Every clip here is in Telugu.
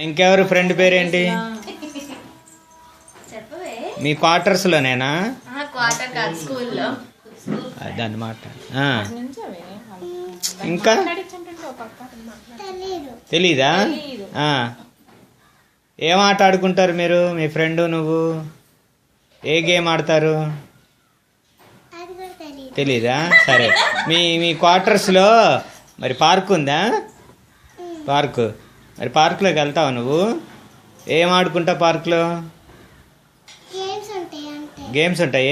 ఇంకెవరు ఫ్రెండ్ పేరేంటి? మీ క్వార్టర్స్లోనేనా? అదన్నమాట. ఇంకా తెలీదా? ఏం ఆట ఆడుకుంటారు మీరు, మీ ఫ్రెండ్ నువ్వు? ఏ గేమ్ ఆడతారు? తెలీదా? సరే. మీ క్వార్టర్స్లో మరి పార్క్ ఉందా? పార్కు. మరి పార్కులోకి వెళ్తావా నువ్వు? ఏం ఆడుకుంటావు పార్కులో? గేమ్స్ ఉంటాయి.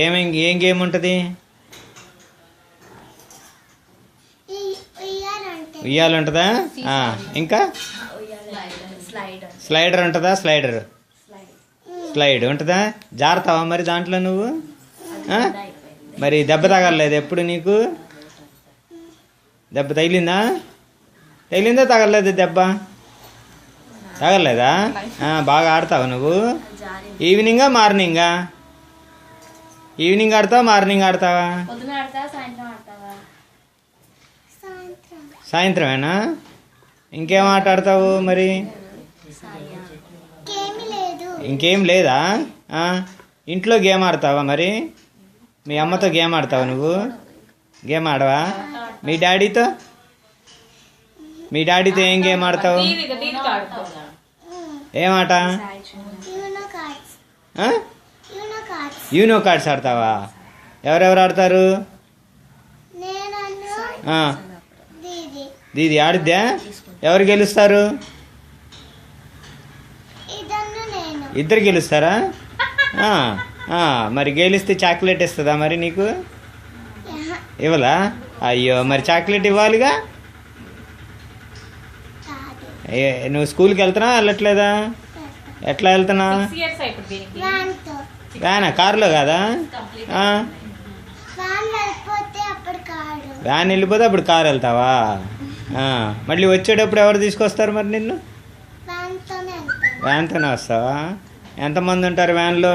ఏం గేమ్ ఉంటుంది? ఉయ్యాలు ఉంటుందా? ఇంకా స్లైడర్ ఉంటుందా? స్లైడ్ ఉంటుందా? జారుతావా మరి దాంట్లో నువ్వు? మరి దెబ్బ తగలలేదు ఎప్పుడు నీకు? దెబ్బ తగిలిందా? తగలలేదు దెబ్బ? తగలలేదా? బాగా ఆడతావా నువ్వు? ఈవినింగా మార్నింగా? ఈవినింగ్ ఆడతావా మార్నింగ్ ఆడతావా? సాయంత్రమేనా? ఇంకేం ఆట ఆడతావు మరి? ఇంకేం లేదా? ఇంట్లో గేమ్ ఆడతావా మరి? మీ అమ్మతో గేమ్ ఆడతావా నువ్వు? గేమ్ ఆడవా? మీ డాడీతో ఏం గేమ్ ఆడతావు? ఏం ఆట? యూనో కార్డ్స్ ఆడతావా? ఎవరెవరు ఆడతారు? దీది ఆడిద్దా? ఎవరు గెలుస్తారు? ఇద్దరు గెలుస్తారా? మరి గెలిస్తే చాక్లెట్ ఇస్తుందా మరి నీకు? ఇవ్వలా? అయ్యో, మరి చాక్లెట్ ఇవ్వాలిగా. నువ్వు స్కూల్కి వెళ్తున్నావా వెళ్ళట్లేదా? ఎట్లా వెళ్తున్నా? వ్యానా? కారులో కాదా? వ్యాన్ వెళ్ళిపోతే అప్పుడు కారు వెళ్తావా? మళ్ళీ వచ్చేటప్పుడు ఎవరు తీసుకొస్తారు మరి నిన్ను? వ్యాన్తోనే వస్తావా? ఎంతమంది ఉంటారు వ్యాన్లో?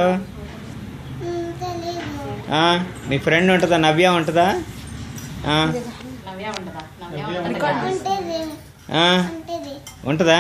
మీ ఫ్రెండ్ ఉంటుందా? నవ్య ఉంటుందా? ఉంటుందా?